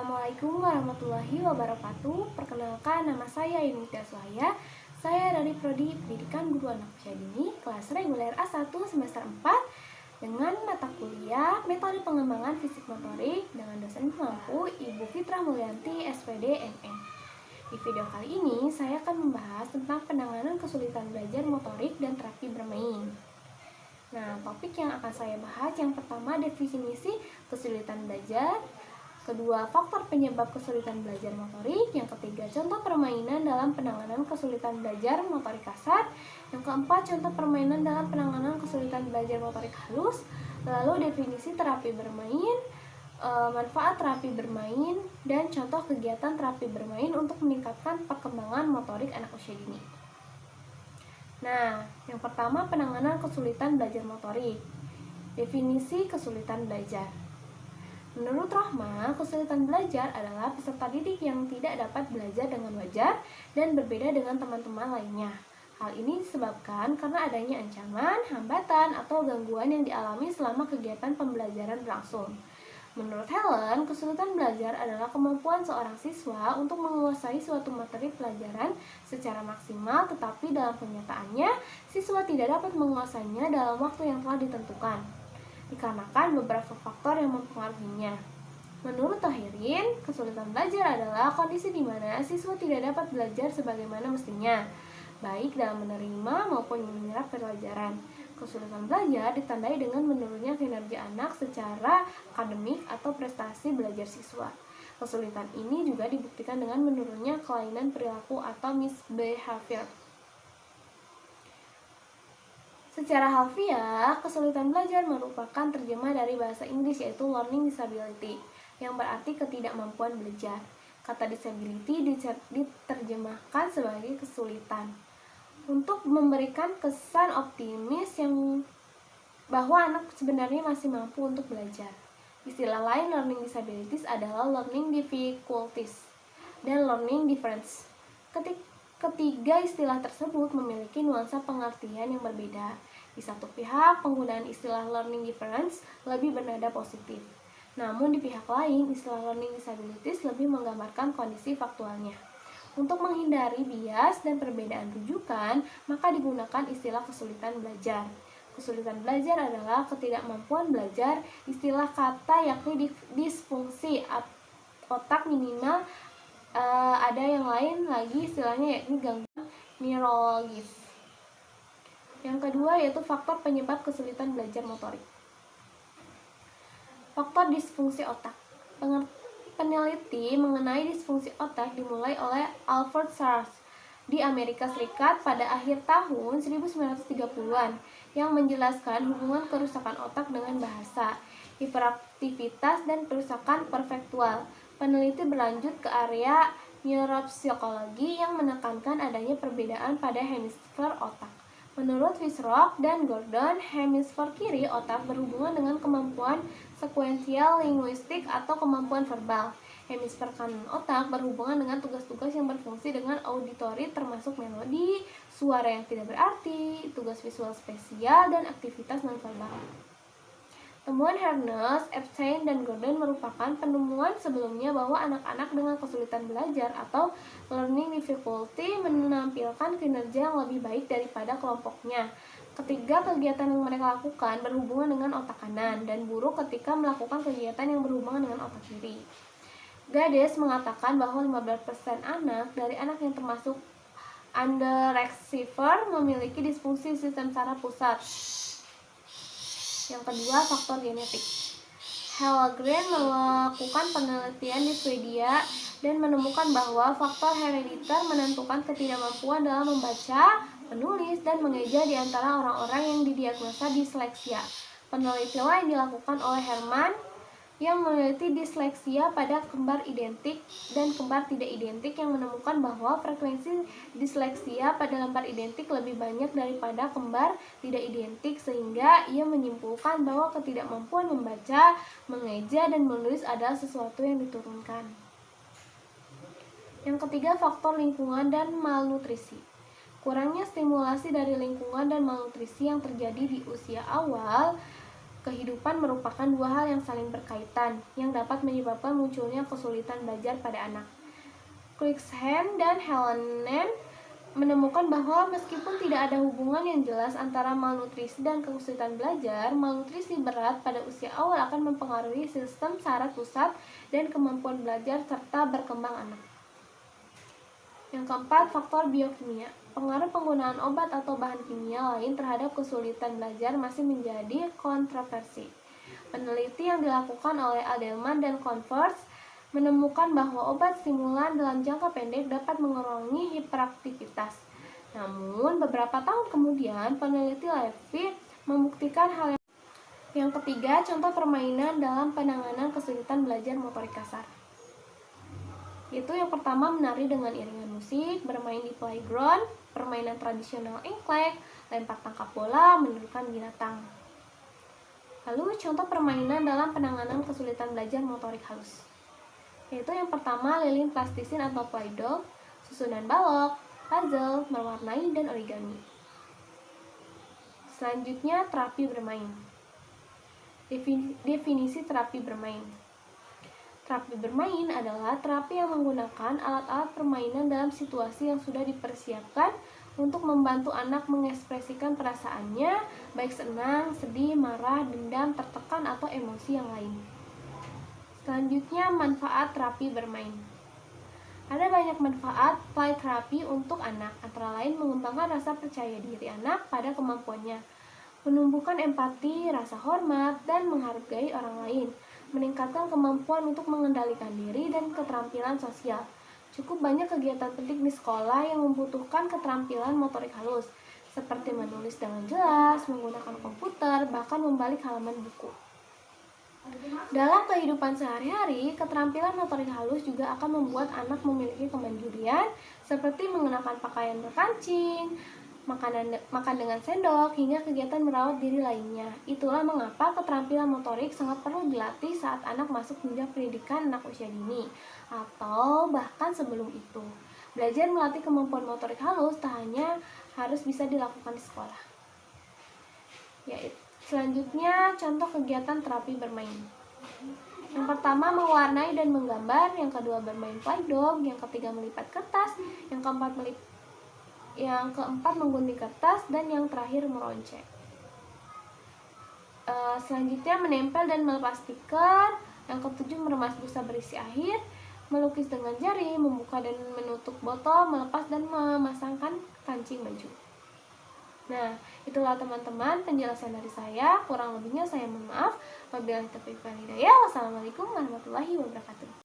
Assalamualaikum warahmatullahi wabarakatuh. Perkenalkan, nama saya Yunita Suhaya. Saya dari Prodi Pendidikan Guru Anak Usia Dini, kelas reguler A1 semester 4 dengan mata kuliah Metode Pengembangan Fisik Motorik dengan dosen pemampu Ibu Fitrah Mulyanti, SPD, MM. Di video kali ini, saya akan membahas tentang penanganan kesulitan belajar motorik dan terapi bermain. Nah, topik yang akan saya bahas yang pertama definisi kesulitan belajar, kedua faktor penyebab kesulitan belajar motorik, yang ketiga contoh permainan dalam penanganan kesulitan belajar motorik kasar, yang keempat contoh permainan dalam penanganan kesulitan belajar motorik halus, lalu definisi terapi bermain, manfaat terapi bermain, dan contoh kegiatan terapi bermain untuk meningkatkan perkembangan motorik anak usia dini. Nah, yang pertama penanganan kesulitan belajar motorik. Definisi kesulitan belajar. Menurut Rohma, kesulitan belajar adalah peserta didik yang tidak dapat belajar dengan wajar dan berbeda dengan teman-teman lainnya. Hal ini disebabkan karena adanya ancaman, hambatan, atau gangguan yang dialami selama kegiatan pembelajaran berlangsung. Menurut Helen, kesulitan belajar adalah kemampuan seorang siswa untuk menguasai suatu materi pelajaran secara maksimal, tetapi dalam kenyataannya, siswa tidak dapat menguasainya dalam waktu yang telah ditentukan, dikarenakan beberapa faktor yang mempengaruhinya. Menurut Tahirin, kesulitan belajar adalah kondisi di mana siswa tidak dapat belajar sebagaimana mestinya, baik dalam menerima maupun menyerap pelajaran. Kesulitan belajar ditandai dengan menurunnya kinerja anak secara akademik atau prestasi belajar siswa. Kesulitan ini juga dibuktikan dengan menurunnya kelainan perilaku atau misbehavior. Secara harfiah, kesulitan belajar merupakan terjemah dari bahasa Inggris yaitu learning disability, yang berarti ketidakmampuan belajar. Kata disability diterjemahkan sebagai kesulitan untuk memberikan kesan optimis yang bahwa anak sebenarnya masih mampu untuk belajar. Istilah lain learning disabilities adalah learning difficulties dan learning difference. Ketiga istilah tersebut memiliki nuansa pengertian yang berbeda. Di satu pihak, penggunaan istilah learning difference lebih bernada positif. Namun di pihak lain, istilah learning disabilities lebih menggambarkan kondisi faktualnya. Untuk menghindari bias dan perbedaan rujukan, maka digunakan istilah kesulitan belajar. Kesulitan belajar adalah ketidakmampuan belajar, istilah kata yakni disfungsi otak minimal. Ada yang lain lagi istilahnya yakni gangguan neurologis. Yang kedua yaitu faktor penyebab kesulitan belajar motorik. Faktor disfungsi otak. Peneliti mengenai disfungsi otak dimulai oleh Alfred Sars di Amerika Serikat pada akhir tahun 1930-an yang menjelaskan hubungan kerusakan otak dengan bahasa, hiperaktivitas, dan kerusakan perfektual. Peneliti berlanjut ke area neuropsikologi yang menekankan adanya perbedaan pada hemisfer otak. Menurut Fisrock dan Gordon, hemisfer kiri otak berhubungan dengan kemampuan sekuensial linguistik atau kemampuan verbal. Hemisfer kanan otak berhubungan dengan tugas-tugas yang berfungsi dengan auditori termasuk melodi, suara yang tidak berarti, tugas visual spesial, dan aktivitas nonverbal. Temuan Harness, Epstein, dan Gordon merupakan penemuan sebelumnya bahwa anak-anak dengan kesulitan belajar atau learning difficulty menampilkan kinerja yang lebih baik daripada kelompoknya. Ketiga kegiatan yang mereka lakukan berhubungan dengan otak kanan dan buruk ketika melakukan kegiatan yang berhubungan dengan otak kiri. Gades mengatakan bahwa 15% anak dari anak yang termasuk underachiever memiliki disfungsi sistem saraf pusat. Yang kedua, faktor genetik. Hellgren melakukan penelitian di Swedia dan menemukan bahwa faktor herediter menentukan ketidakmampuan dalam membaca, menulis, dan mengeja di antara orang-orang yang didiagnosa disleksia. Penelitian lain dilakukan oleh Herman yang meneliti disleksia pada kembar identik dan kembar tidak identik yang menemukan bahwa frekuensi disleksia pada lembar identik lebih banyak daripada kembar tidak identik, sehingga ia menyimpulkan bahwa ketidakmampuan membaca, mengeja, dan menulis adalah sesuatu yang diturunkan. Yang ketiga, faktor lingkungan dan malnutrisi. Kurangnya stimulasi dari lingkungan dan malnutrisi yang terjadi di usia awal kehidupan merupakan dua hal yang saling berkaitan, yang dapat menyebabkan munculnya kesulitan belajar pada anak. Cruikshank dan Helenen menemukan bahwa meskipun tidak ada hubungan yang jelas antara malnutrisi dan kesulitan belajar, malnutrisi berat pada usia awal akan mempengaruhi sistem saraf pusat dan kemampuan belajar serta berkembang anak. Yang keempat, faktor biokimia. Pengaruh penggunaan obat atau bahan kimia lain terhadap kesulitan belajar masih menjadi kontroversi. Peneliti yang dilakukan oleh Adelman dan Converse menemukan bahwa obat stimulan dalam jangka pendek dapat mengurangi hiperaktivitas. Namun, beberapa tahun kemudian, peneliti Levy membuktikan hal yang ketiga, contoh permainan dalam penanganan kesulitan belajar motorik kasar. Yaitu yang pertama, menari dengan iringan musik, bermain di playground, permainan tradisional engklek, lempar tangkap bola, menirukan binatang. Lalu contoh permainan dalam penanganan kesulitan belajar motorik halus. Yaitu yang pertama, lilin plastisin atau play-doh, susunan balok, puzzle, mewarnai, dan origami. Selanjutnya, terapi bermain. Definisi terapi bermain. Terapi bermain adalah terapi yang menggunakan alat-alat permainan dalam situasi yang sudah dipersiapkan untuk membantu anak mengekspresikan perasaannya, baik senang, sedih, marah, dendam, tertekan, atau emosi yang lain. Selanjutnya, manfaat terapi bermain. Ada banyak manfaat play therapy untuk anak, antara lain mengembangkan rasa percaya diri anak pada kemampuannya, menumbuhkan empati, rasa hormat, dan menghargai orang lain, meningkatkan kemampuan untuk mengendalikan diri dan keterampilan sosial. Cukup banyak kegiatan penting di sekolah yang membutuhkan keterampilan motorik halus, seperti menulis dengan jelas, menggunakan komputer, bahkan membalik halaman buku. Dalam kehidupan sehari-hari, keterampilan motorik halus juga akan membuat anak memiliki kemandirian, seperti mengenakan pakaian berkancing, makan dengan sendok, hingga kegiatan merawat diri lainnya. Itulah mengapa keterampilan motorik sangat perlu dilatih saat anak masuk jenjang pendidikan anak usia dini, atau bahkan sebelum itu. Belajar melatih kemampuan motorik halus tak hanya harus bisa dilakukan di sekolah. Selanjutnya, contoh kegiatan terapi bermain. Yang pertama, mewarnai dan menggambar. Yang kedua, bermain play-doh. Yang ketiga, melipat kertas. Yang keempat, menggunting kertas. Dan yang terakhir, meronceng. Selanjutnya, menempel dan melepas stiker. Yang ketujuh, meremas busa berisi air. Melukis dengan jari, membuka dan menutup botol, melepas dan memasangkan kancing baju. Nah, itulah teman-teman penjelasan dari saya. Kurang lebihnya saya mohon maaf. Wabillahi taufiq wal hidayah. Wassalamualaikum warahmatullahi wabarakatuh.